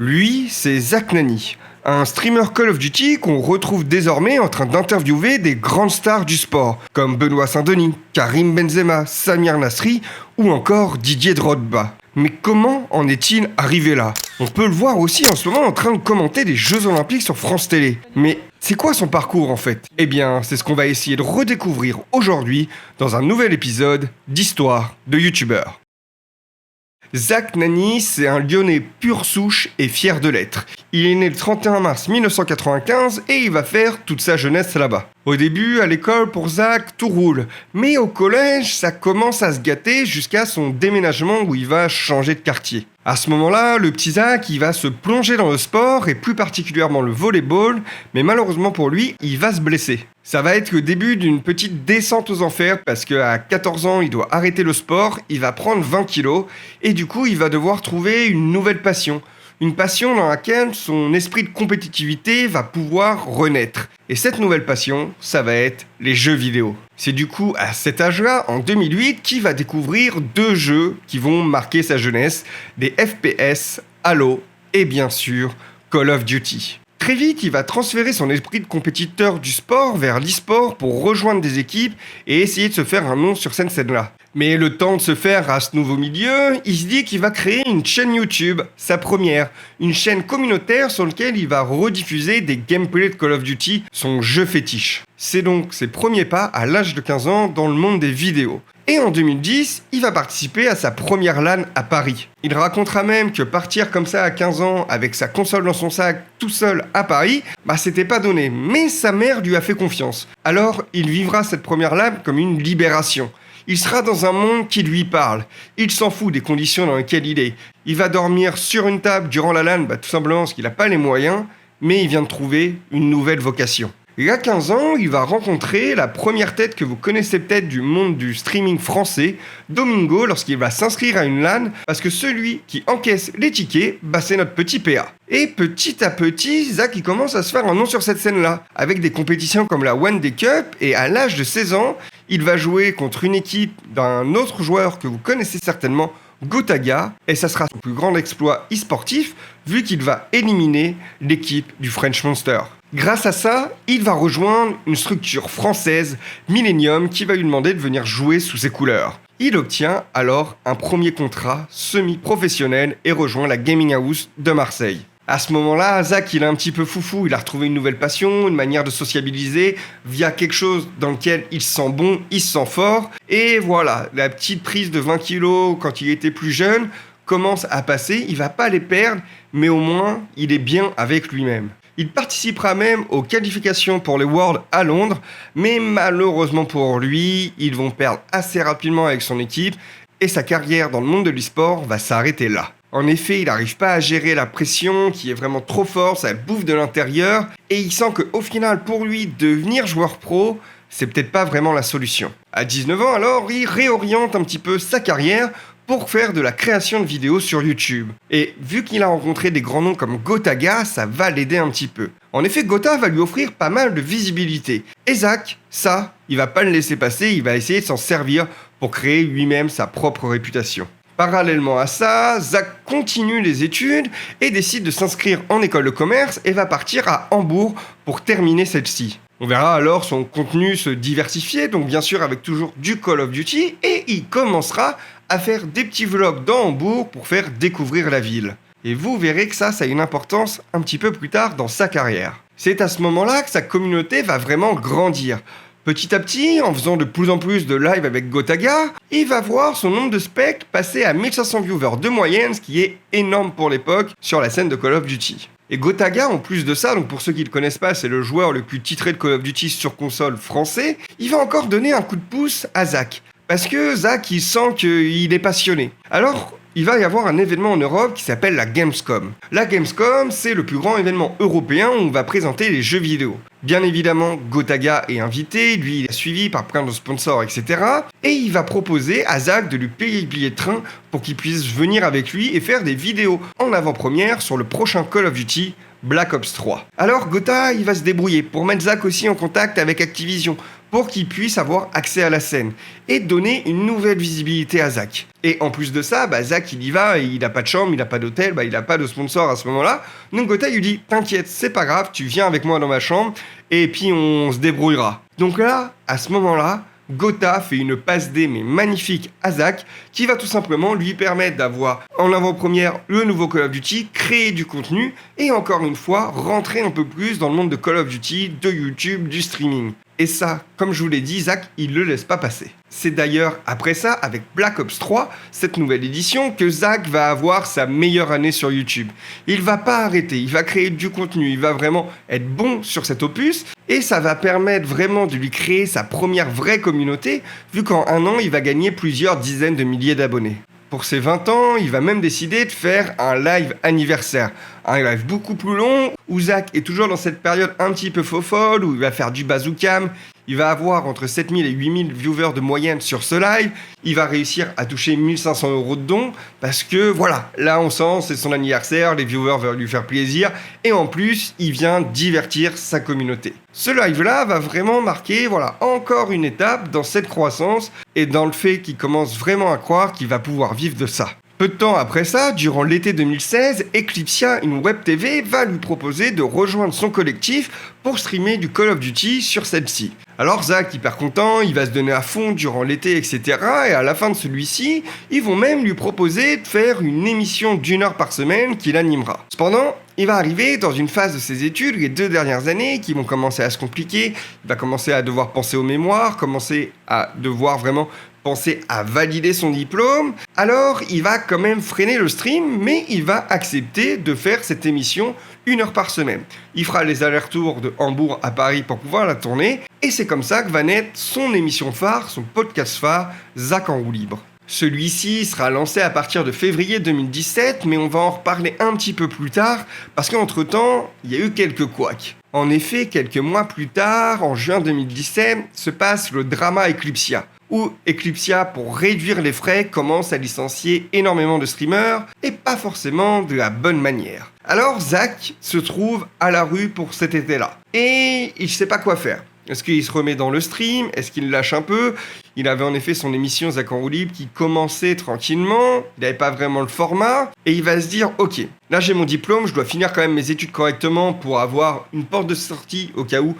Lui, c'est Zach Nani, un streamer Call of Duty qu'on retrouve désormais en train d'interviewer des grandes stars du sport, comme Benoît Saint-Denis, Karim Benzema, Samir Nasri ou encore Didier Drogba. Mais comment en est-il arrivé là? On peut le voir aussi en ce moment en train de commenter les Jeux Olympiques sur France Télé. Mais c'est quoi son parcours en fait? Eh bien, c'est ce qu'on va essayer de redécouvrir aujourd'hui dans un nouvel épisode d'Histoire de YouTubeurs. Zach Nani, c'est un Lyonnais pure souche et fier de l'être. Il est né le 31 mars 1995 et il va faire toute sa jeunesse là-bas. Au début, à l'école, pour Zach, tout roule. Mais au collège, ça commence à se gâter jusqu'à son déménagement où il va changer de quartier. À ce moment-là, le petit Zach, il va se plonger dans le sport et plus particulièrement le volleyball, mais malheureusement pour lui, il va se blesser. Ça va être le début d'une petite descente aux enfers parce qu'à 14 ans, il doit arrêter le sport, il va prendre 20 kilos et du coup, il va devoir trouver une nouvelle passion. Une passion dans laquelle son esprit de compétitivité va pouvoir renaître. Et cette nouvelle passion, ça va être les jeux vidéo. C'est du coup à cet âge-là, en 2008, qu'il va découvrir deux jeux qui vont marquer sa jeunesse, des FPS, Halo et bien sûr Call of Duty. Très vite, il va transférer son esprit de compétiteur du sport vers l'e-sport pour rejoindre des équipes et essayer de se faire un nom sur cette scène-là. Mais le temps de se faire à ce nouveau milieu, il se dit qu'il va créer une chaîne YouTube, sa première, une chaîne communautaire sur laquelle il va rediffuser des gameplays de Call of Duty, son jeu fétiche. C'est donc ses premiers pas à l'âge de 15 ans dans le monde des vidéos. Et en 2010, il va participer à sa première LAN à Paris. Il racontera même que partir comme ça à 15 ans avec sa console dans son sac tout seul à Paris, c'était pas donné, mais sa mère lui a fait confiance. Alors, il vivra cette première LAN comme une libération. Il sera dans un monde qui lui parle. Il s'en fout des conditions dans lesquelles il est. Il va dormir sur une table durant la LAN, tout simplement parce qu'il n'a pas les moyens, mais il vient de trouver une nouvelle vocation. Et à 15 ans, il va rencontrer la première tête que vous connaissez peut-être du monde du streaming français, Domingo, lorsqu'il va s'inscrire à une LAN, parce que celui qui encaisse les tickets, c'est notre petit PA. Et petit à petit, Zach il commence à se faire un nom sur cette scène-là, avec des compétitions comme la One Day Cup, et à l'âge de 16 ans, il va jouer contre une équipe d'un autre joueur que vous connaissez certainement, Gotaga, et ça sera son plus grand exploit e-sportif, vu qu'il va éliminer l'équipe du French Monster. Grâce à ça, il va rejoindre une structure française, Millennium, qui va lui demander de venir jouer sous ses couleurs. Il obtient alors un premier contrat semi-professionnel et rejoint la Gaming House de Marseille. À ce moment-là, Zach, il est un petit peu foufou, il a retrouvé une nouvelle passion, une manière de sociabiliser via quelque chose dans lequel il se sent bon, il se sent fort. Et voilà, la petite prise de 20 kilos quand il était plus jeune commence à passer, il va pas les perdre, mais au moins, il est bien avec lui-même. Il participera même aux qualifications pour les Worlds à Londres, mais malheureusement pour lui, ils vont perdre assez rapidement avec son équipe et sa carrière dans le monde de l'e-sport va s'arrêter là. En effet, il n'arrive pas à gérer la pression qui est vraiment trop forte, ça le bouffe de l'intérieur et il sent qu'au final, pour lui, devenir joueur pro, c'est peut-être pas vraiment la solution. À 19 ans alors, il réoriente un petit peu sa carrière pour faire de la création de vidéos sur YouTube. Et vu qu'il a rencontré des grands noms comme Gotaga, ça va l'aider un petit peu. En effet, Gota va lui offrir pas mal de visibilité. Et Zach, ça, il va pas le laisser passer, il va essayer de s'en servir pour créer lui-même sa propre réputation. Parallèlement à ça, Zach continue les études et décide de s'inscrire en école de commerce et va partir à Hambourg pour terminer celle-ci. On verra alors son contenu se diversifier, donc bien sûr avec toujours du Call of Duty, et il commencera à faire des petits vlogs dans Hambourg pour faire découvrir la ville. Et vous verrez que ça a une importance un petit peu plus tard dans sa carrière. C'est à ce moment-là que sa communauté va vraiment grandir. Petit à petit, en faisant de plus en plus de live avec Gotaga, il va voir son nombre de specs passer à 1500 viewers de moyenne, ce qui est énorme pour l'époque sur la scène de Call of Duty. Et Gotaga, en plus de ça, donc pour ceux qui ne le connaissent pas, c'est le joueur le plus titré de Call of Duty sur console français, il va encore donner un coup de pouce à Zach. Parce que Zach, il sent qu'il est passionné. Alors, il va y avoir un événement en Europe qui s'appelle la Gamescom. La Gamescom, c'est le plus grand événement européen où on va présenter les jeux vidéo. Bien évidemment, Gotaga est invité, lui il est suivi par plein de sponsors, etc. Et il va proposer à Zach de lui payer le billet de train pour qu'il puisse venir avec lui et faire des vidéos en avant-première sur le prochain Call of Duty, Black Ops 3. Alors Gota, il va se débrouiller pour mettre Zach aussi en contact avec Activision, pour qu'il puisse avoir accès à la scène et donner une nouvelle visibilité à Zach. Et en plus de ça, Zach il y va, il n'a pas de chambre, il n'a pas d'hôtel, il n'a pas de sponsor à ce moment-là. Donc Gotha lui dit t'inquiète, c'est pas grave, tu viens avec moi dans ma chambre et puis on se débrouillera. Donc là, à ce moment-là, Gotha fait une passe D mais magnifique à Zach qui va tout simplement lui permettre d'avoir en avant-première le nouveau Call of Duty, créer du contenu et encore une fois rentrer un peu plus dans le monde de Call of Duty, de YouTube, du streaming. Et ça, comme je vous l'ai dit, Zach, il le laisse pas passer. C'est d'ailleurs après ça, avec Black Ops 3, cette nouvelle édition, que Zach va avoir sa meilleure année sur YouTube. Il va pas arrêter, il va créer du contenu, il va vraiment être bon sur cet opus, et ça va permettre vraiment de lui créer sa première vraie communauté, vu qu'en un an, il va gagner plusieurs dizaines de milliers d'abonnés. Pour ses 20 ans, il va même décider de faire un live anniversaire. Un live beaucoup plus long, où Zach est toujours dans cette période un petit peu faux-folle, où il va faire du bazooka. Il va avoir entre 7000 et 8000 viewers de moyenne sur ce live. Il va réussir à toucher 1500 € de dons, parce que voilà, là on sent, c'est son anniversaire, les viewers veulent lui faire plaisir, et en plus, il vient divertir sa communauté. Ce live-là va vraiment marquer, encore une étape dans cette croissance, et dans le fait qu'il commence vraiment à croire qu'il va pouvoir vivre de ça. Peu de temps après ça, durant l'été 2016, Eclipsia, une web TV, va lui proposer de rejoindre son collectif pour streamer du Call of Duty sur celle-ci. Alors Zach, hyper content, il va se donner à fond durant l'été, etc. Et à la fin de celui-ci, ils vont même lui proposer de faire une émission d'1 heure par semaine qu'il animera. Cependant, il va arriver dans une phase de ses études, les 2 dernières années, qui vont commencer à se compliquer. Il va commencer à devoir penser aux mémoires, commencer à devoir vraiment penser à valider son diplôme. Alors, il va quand même freiner le stream, mais il va accepter de faire cette émission 1 heure par semaine. Il fera les allers-retours de Hambourg à Paris pour pouvoir la tourner, et c'est comme ça que va naître son émission phare, son podcast phare, Zach en roue libre. Celui-ci sera lancé à partir de février 2017, mais on va en reparler un petit peu plus tard, parce qu'entre-temps, il y a eu quelques couacs. En effet, quelques mois plus tard, en juin 2017, se passe le drama Eclipsia, où Eclipsia, pour réduire les frais, commence à licencier énormément de streamers, et pas forcément de la bonne manière. Alors Zach se trouve à la rue pour cet été-là, et il sait pas quoi faire. Est-ce qu'il se remet dans le stream? Est-ce qu'il lâche un peu? Il avait en effet son émission Zach en roue libre qui commençait tranquillement, il n'avait pas vraiment le format, et il va se dire ok, là j'ai mon diplôme, je dois finir quand même mes études correctement pour avoir une porte de sortie au cas où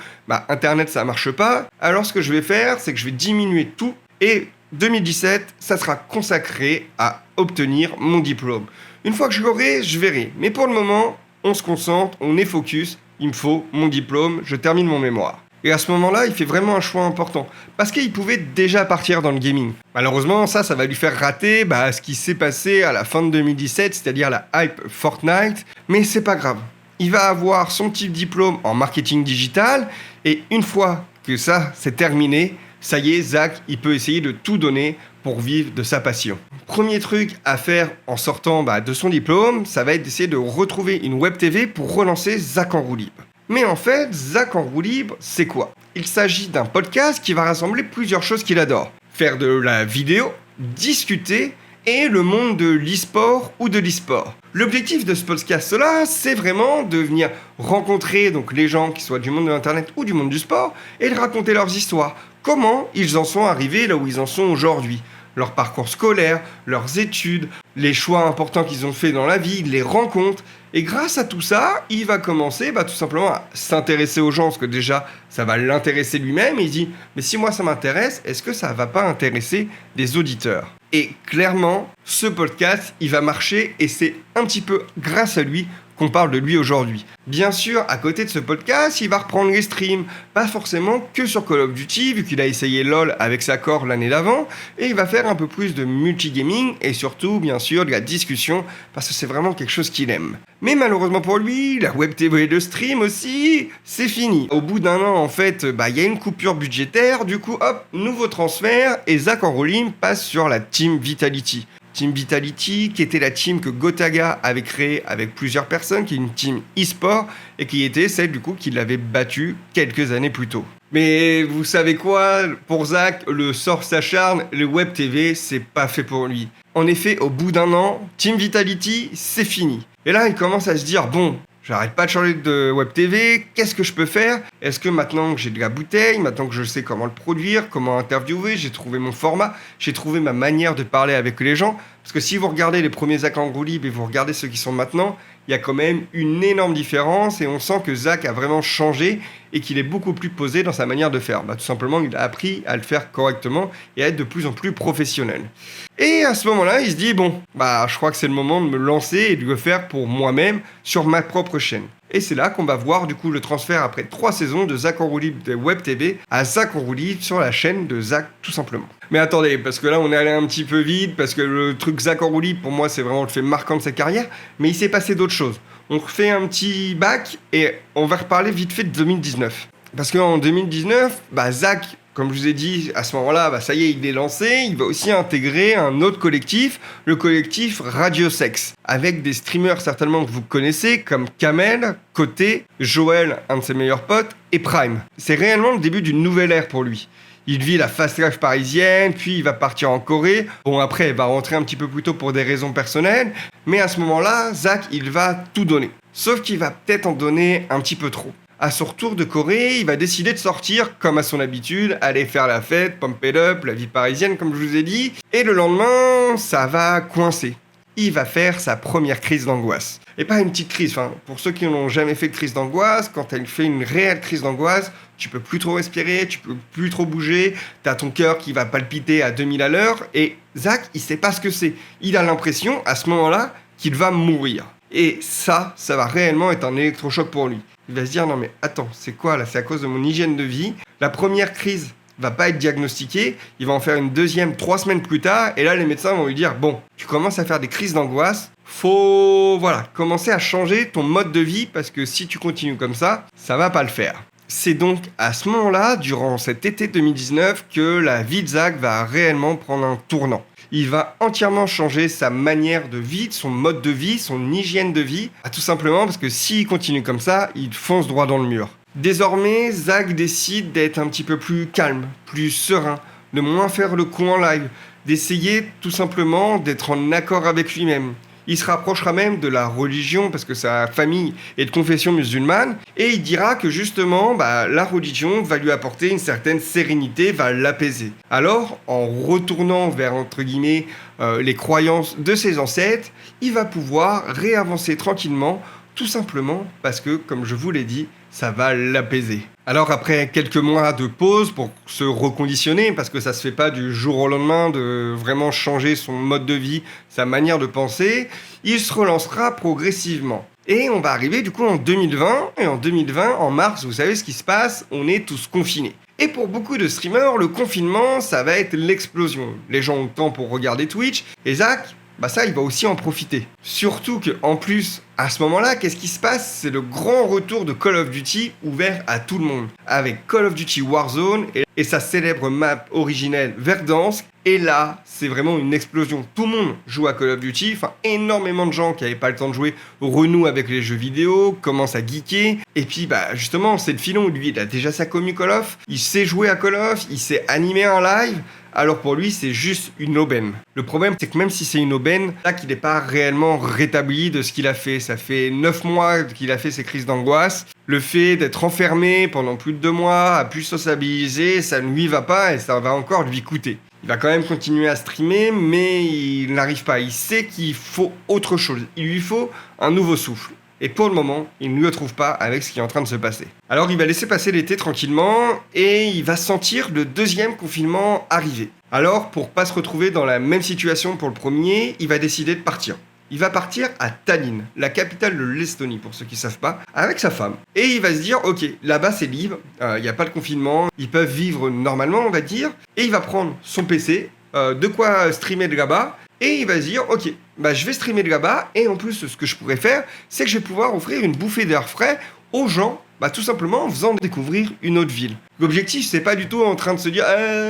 internet ça marche pas. Alors ce que je vais faire, c'est que je vais diminuer tout, et 2017, ça sera consacré à obtenir mon diplôme. Une fois que je l'aurai, je verrai. Mais pour le moment, on se concentre, on est focus, il me faut mon diplôme, je termine mon mémoire. Et à ce moment-là, il fait vraiment un choix important. Parce qu'il pouvait déjà partir dans le gaming. Malheureusement, ça va lui faire rater ce qui s'est passé à la fin de 2017, c'est-à-dire la hype Fortnite. Mais c'est pas grave. Il va avoir son petit diplôme en marketing digital. Et une fois que ça, c'est terminé, ça y est, Zach, il peut essayer de tout donner pour vivre de sa passion. Premier truc à faire en sortant de son diplôme, ça va être d'essayer de retrouver une web TV pour relancer Zach en roue libre. Mais en fait, Zach en roue libre, c'est quoi? Il s'agit d'un podcast qui va rassembler plusieurs choses qu'il adore. Faire de la vidéo, discuter et le monde de l'e-sport ou de l'e-sport. L'objectif de ce podcast-là, c'est vraiment de venir rencontrer donc les gens qui soient du monde de l'internet ou du monde du sport et de raconter leurs histoires. Comment ils en sont arrivés là où ils en sont aujourd'hui. Leur parcours scolaire, leurs études, les choix importants qu'ils ont fait dans la vie, les rencontres. Et grâce à tout ça, il va commencer tout simplement à s'intéresser aux gens, parce que déjà, ça va l'intéresser lui-même. Et il dit, mais si moi ça m'intéresse, est-ce que ça va pas intéresser des auditeurs? Et clairement, ce podcast, il va marcher, et c'est un petit peu grâce à lui qu'on parle de lui aujourd'hui. Bien sûr, à côté de ce podcast, il va reprendre les streams, pas forcément que sur Call of Duty, vu qu'il a essayé LoL avec sa core l'année d'avant, et il va faire un peu plus de multigaming, et surtout, bien sûr, de la discussion, parce que c'est vraiment quelque chose qu'il aime. Mais malheureusement pour lui, la web TV et le stream aussi, c'est fini. Au bout d'un an, en fait, il y a une coupure budgétaire, du coup, hop, nouveau transfert, et Zach en roue libre passe sur la Team Vitality. Team Vitality, qui était la team que Gotaga avait créée avec plusieurs personnes, qui est une team e-sport, et qui était celle du coup qui l'avait battue quelques années plus tôt. Mais vous savez quoi? Pour Zach, le sort s'acharne, le web TV, c'est pas fait pour lui. En effet, au bout d'un an, Team Vitality, c'est fini. Et là, il commence à se dire, bon, J'arrête pas de changer de web TV, qu'est-ce que je peux faire? Est-ce que maintenant que j'ai de la bouteille, maintenant que je sais comment le produire, comment interviewer, j'ai trouvé mon format, j'ai trouvé ma manière de parler avec les gens? Parce que si vous regardez les premiers Zach en roue libre et vous regardez ceux qui sont maintenant, il y a quand même une énorme différence et on sent que Zach a vraiment changé et qu'il est beaucoup plus posé dans sa manière de faire. Tout simplement, il a appris à le faire correctement et à être de plus en plus professionnel. Et à ce moment-là, il se dit, je crois que c'est le moment de me lancer et de le faire pour moi-même sur ma propre chaîne. Et c'est là qu'on va voir du coup le transfert après 3 saisons de Zach en roue libre de Web TV à Zach en roue libre sur la chaîne de Zach tout simplement. Mais attendez, parce que là on est allé un petit peu vite, parce que le truc Zach en roue libre pour moi c'est vraiment le fait marquant de sa carrière, mais il s'est passé d'autres choses. On refait un petit bac et on va reparler vite fait de 2019. Parce qu'en 2019, Zach, comme je vous ai dit, à ce moment-là, ça y est, il est lancé. Il va aussi intégrer un autre collectif, le collectif Radio Sex, avec des streamers certainement que vous connaissez, comme Kamel, Côté, Joël, un de ses meilleurs potes, et Prime. C'est réellement le début d'une nouvelle ère pour lui. Il vit la fast life parisienne, puis il va partir en Corée. Après, il va rentrer un petit peu plus tôt pour des raisons personnelles. Mais à ce moment-là, Zach, il va tout donner. Sauf qu'il va peut-être en donner un petit peu trop. À son retour de Corée, il va décider de sortir, comme à son habitude, aller faire la fête, pump it up, la vie parisienne, comme je vous ai dit. Et le lendemain, ça va coincer. Il va faire sa première crise d'angoisse. Et pas une petite crise, pour ceux qui n'ont jamais fait de crise d'angoisse, quand elle fait une réelle crise d'angoisse, tu peux plus trop respirer, tu peux plus trop bouger, t'as ton cœur qui va palpiter à 2000 à l'heure, et Zach, il sait pas ce que c'est. Il a l'impression, à ce moment-là, qu'il va mourir. Et ça va réellement être un électrochoc pour lui. Il va se dire, non mais attends, c'est quoi là? C'est à cause de mon hygiène de vie. La première crise va pas être diagnostiquée, il va en faire une deuxième 3 semaines plus tard, et là les médecins vont lui dire, tu commences à faire des crises d'angoisse, faut commencer à changer ton mode de vie, parce que si tu continues comme ça va pas le faire. C'est donc à ce moment-là, durant cet été 2019, que la vie de Zach va réellement prendre un tournant. Il va entièrement changer sa manière de vie, son mode de vie, son hygiène de vie, tout simplement parce que s'il continue comme ça, il fonce droit dans le mur. Désormais, Zach décide d'être un petit peu plus calme, plus serein, de moins faire le coup en live, d'essayer tout simplement d'être en accord avec lui-même. Il se rapprochera même de la religion parce que sa famille est de confession musulmane et il dira que justement la religion va lui apporter une certaine sérénité, va l'apaiser. Alors en retournant vers entre guillemets les croyances de ses ancêtres, il va pouvoir réavancer tranquillement, tout simplement parce que comme je vous l'ai dit, ça va l'apaiser. Alors après quelques mois de pause pour se reconditionner, parce que ça se fait pas du jour au lendemain de vraiment changer son mode de vie, sa manière de penser, il se relancera progressivement. Et on va arriver du coup en 2020, et en 2020, en mars, vous savez ce qui se passe, on est tous confinés. Et pour beaucoup de streamers, le confinement, ça va être l'explosion. Les gens ont le temps pour regarder Twitch, et Zach, ça, il va aussi en profiter. Surtout qu'en plus, à ce moment-là, qu'est-ce qui se passe? C'est le grand retour de Call of Duty ouvert à tout le monde. Avec Call of Duty Warzone et sa célèbre map originelle Verdansk. Et là, c'est vraiment une explosion. Tout le monde joue à Call of Duty. Énormément de gens qui n'avaient pas le temps de jouer renouent avec les jeux vidéo, commencent à geeker. Et puis, justement, c'est le filon. Lui, il a déjà sa commu Call of. Il sait jouer à Call of. Il sait animer un live. Alors pour lui, c'est juste une aubaine. Le problème, c'est que même si c'est une aubaine, là qu'il n'est pas réellement rétabli de ce qu'il a fait. Ça fait 9 mois qu'il a fait ses crises d'angoisse. Le fait d'être enfermé pendant plus de 2 mois, à plus sociabiliser, ça ne lui va pas et ça va encore lui coûter. Il va quand même continuer à streamer, mais il n'arrive pas. Il sait qu'il faut autre chose. Il lui faut un nouveau souffle. Et pour le moment, il ne le trouve pas avec ce qui est en train de se passer. Alors il va laisser passer l'été tranquillement et il va sentir le deuxième confinement arriver. Alors pour pas se retrouver dans la même situation pour le premier, il va décider de partir. Il va partir à Tallinn, la capitale de l'Estonie pour ceux qui ne savent pas, avec sa femme. Et il va se dire, ok, là-bas c'est libre, il n'y a pas de confinement, ils peuvent vivre normalement on va dire. Et il va prendre son PC, de quoi streamer de là-bas. Et il va se dire, ok, je vais streamer de là-bas, et en plus, ce que je pourrais faire, c'est que je vais pouvoir offrir une bouffée d'air frais aux gens, tout simplement en faisant découvrir une autre ville. L'objectif, c'est pas du tout en train de se dire,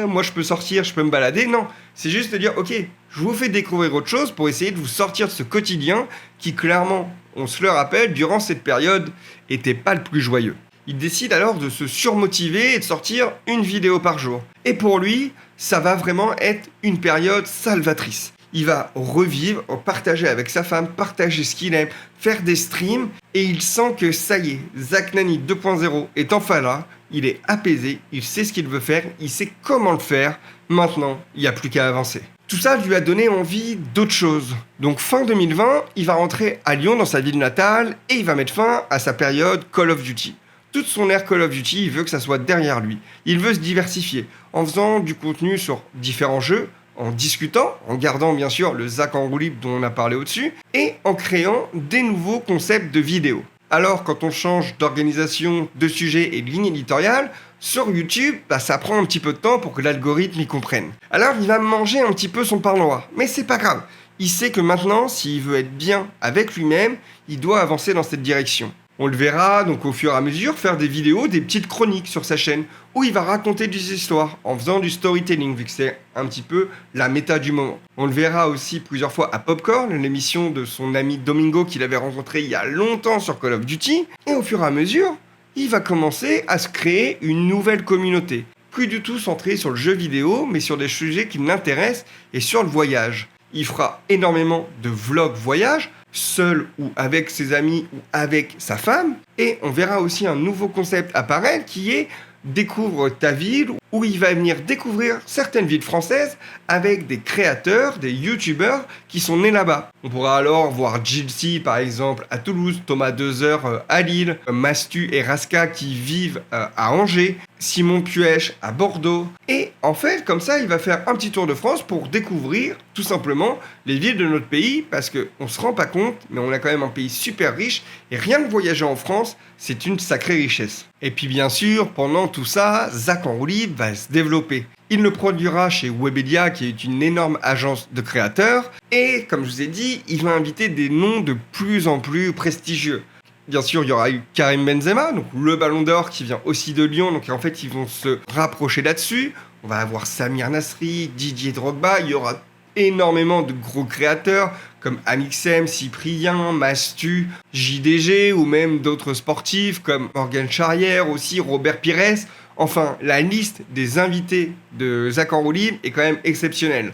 moi je peux sortir, je peux me balader, non. C'est juste de dire, ok, je vous fais découvrir autre chose pour essayer de vous sortir de ce quotidien qui, clairement, on se le rappelle, durant cette période, était pas le plus joyeux. Il décide alors de se surmotiver et de sortir une vidéo par jour. Et pour lui, ça va vraiment être une période salvatrice. Il va revivre, partager avec sa femme, partager ce qu'il aime, faire des streams, et il sent que ça y est, Zach Nani 2.0 est enfin là, il est apaisé, il sait ce qu'il veut faire, il sait comment le faire, maintenant, il n'y a plus qu'à avancer. Tout ça lui a donné envie d'autre chose. Donc fin 2020, il va rentrer à Lyon dans sa ville natale, et il va mettre fin à sa période Call of Duty. Toute son ère Call of Duty, il veut que ça soit derrière lui. Il veut se diversifier, en faisant du contenu sur différents jeux, en discutant, en gardant bien sûr le Zach en roue libre dont on a parlé au-dessus, et en créant des nouveaux concepts de vidéos. Alors quand on change d'organisation, de sujet et de ligne éditoriale, sur YouTube, ça prend un petit peu de temps pour que l'algorithme y comprenne. Alors il va manger un petit peu son pain noir, mais c'est pas grave. Il sait que maintenant, s'il veut être bien avec lui-même, il doit avancer dans cette direction. On le verra donc au fur et à mesure faire des vidéos, des petites chroniques sur sa chaîne où il va raconter des histoires en faisant du storytelling vu que c'est un petit peu la méta du moment. On le verra aussi plusieurs fois à Popcorn, l'émission de son ami Domingo qu'il avait rencontré il y a longtemps sur Call of Duty. Et au fur et à mesure, il va commencer à se créer une nouvelle communauté. Plus du tout centrée sur le jeu vidéo mais sur des sujets qui l'intéressent et sur le voyage. Il fera énormément de vlogs voyage, seul ou avec ses amis ou avec sa femme. Et on verra aussi un nouveau concept apparaître qui est Découvre ta ville, où il va venir découvrir certaines villes françaises avec des créateurs, des youtubeurs qui sont nés là-bas. On pourra alors voir Gilsey par exemple à Toulouse, Thomas Dezer à Lille, Mastu et Raska qui vivent à Angers, Simon Puech à Bordeaux. Et en fait, comme ça, il va faire un petit tour de France pour découvrir tout simplement les villes de notre pays parce qu'on ne se rend pas compte, mais on a quand même un pays super riche et rien que voyager en France, c'est une sacrée richesse. Et puis bien sûr, pendant tout ça, Zach en roue libre va se développer. Il le produira chez Webedia, qui est une énorme agence de créateurs, et comme je vous ai dit, il va inviter des noms de plus en plus prestigieux. Bien sûr, il y aura eu Karim Benzema, donc le Ballon d'Or qui vient aussi de Lyon, donc en fait ils vont se rapprocher là-dessus. On va avoir Samir Nasri, Didier Drogba, il y aura énormément de gros créateurs comme Amixem, Cyprien, Mastu, JDG ou même d'autres sportifs comme Morgan Charrière aussi, Robert Pires. Enfin, la liste des invités de Zach en roue libre est quand même exceptionnelle.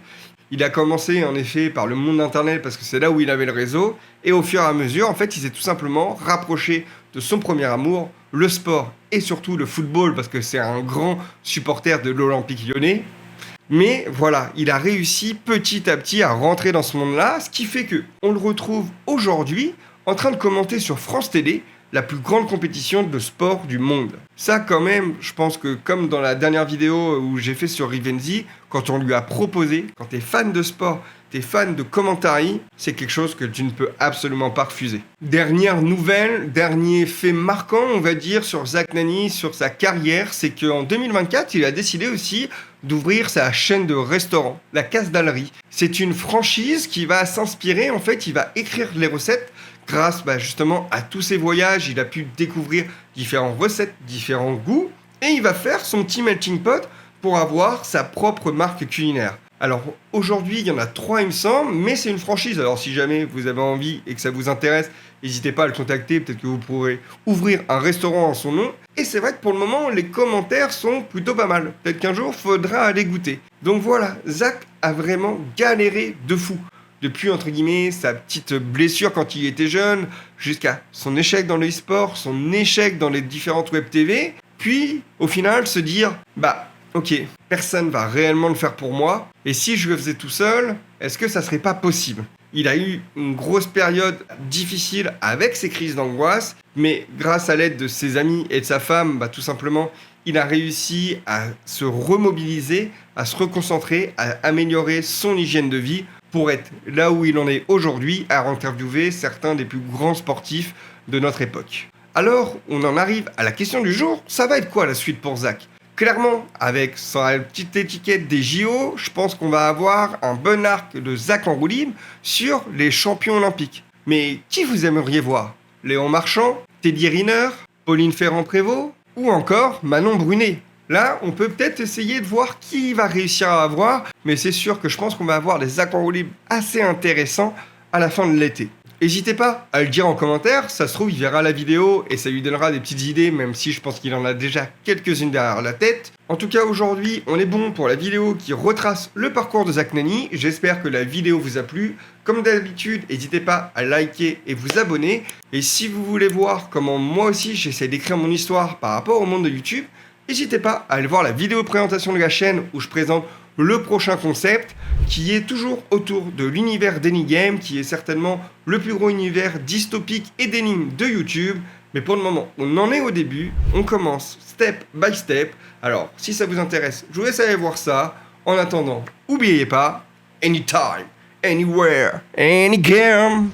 Il a commencé en effet par le monde internet parce que c'est là où il avait le réseau et au fur et à mesure, en fait, il s'est tout simplement rapproché de son premier amour, le sport et surtout le football parce que c'est un grand supporter de l'Olympique Lyonnais. Mais voilà, il a réussi petit à petit à rentrer dans ce monde-là, ce qui fait qu'on le retrouve aujourd'hui en train de commenter sur France Télé la plus grande compétition de sport du monde. Ça quand même, je pense que comme dans la dernière vidéo où j'ai fait sur Rivenzi, quand on lui a proposé, quand t'es fan de sport, t'es fan de commentary, c'est quelque chose que tu ne peux absolument pas refuser. Dernière nouvelle, dernier fait marquant, on va dire, sur Zach Nani, sur sa carrière, c'est qu'en 2024, il a décidé aussi d'ouvrir sa chaîne de restaurant, la Casse d'Allery. C'est une franchise qui va s'inspirer, en fait, il va écrire les recettes grâce justement à tous ses voyages, il a pu découvrir différentes recettes, différents goûts, et il va faire son petit melting pot pour avoir sa propre marque culinaire. Alors aujourd'hui, il y en a 3 il me semble, mais c'est une franchise. Alors si jamais vous avez envie et que ça vous intéresse, n'hésitez pas à le contacter, peut-être que vous pourrez ouvrir un restaurant en son nom. Et c'est vrai que pour le moment, les commentaires sont plutôt pas mal. Peut-être qu'un jour, faudra aller goûter. Donc voilà, Zach a vraiment galéré de fou. Depuis, entre guillemets, sa petite blessure quand il était jeune, jusqu'à son échec dans le e-sport, son échec dans les différentes web TV, puis au final se dire, ok, personne va réellement le faire pour moi, et si je le faisais tout seul, est-ce que ça serait pas possible ? Il a eu une grosse période difficile avec ses crises d'angoisse, mais grâce à l'aide de ses amis et de sa femme, tout simplement, il a réussi à se remobiliser, à se reconcentrer, à améliorer son hygiène de vie pour être là où il en est aujourd'hui, à interviewer certains des plus grands sportifs de notre époque. Alors, on en arrive à la question du jour, ça va être quoi la suite pour Zach ? Clairement, avec sa petite étiquette des JO, je pense qu'on va avoir un bon arc de Zach en roue libre sur les champions olympiques. Mais qui vous aimeriez voir ? Léon Marchand, Teddy Riner, Pauline Ferrand-Prévot ou encore Manon Brunet ? Là, on peut peut-être essayer de voir qui va réussir à avoir, mais c'est sûr que je pense qu'on va avoir des Zach en roue libre assez intéressants à la fin de l'été. N'hésitez pas à le dire en commentaire, ça se trouve il verra la vidéo et ça lui donnera des petites idées, même si je pense qu'il en a déjà quelques-unes derrière la tête. En tout cas aujourd'hui on est bon pour la vidéo qui retrace le parcours de Zach Nani, j'espère que la vidéo vous a plu. Comme d'habitude, n'hésitez pas à liker et vous abonner. Et si vous voulez voir comment moi aussi j'essaie d'écrire mon histoire par rapport au monde de YouTube, n'hésitez pas à aller voir la vidéo de présentation de la chaîne où je présente le prochain concept qui est toujours autour de l'univers d'Enigame, qui est certainement le plus gros univers dystopique et d'énigmes de YouTube. Mais pour le moment, on en est au début, on commence step by step. Alors, si ça vous intéresse, je vous laisse aller voir ça. En attendant, n'oubliez pas, anytime, anywhere, any game.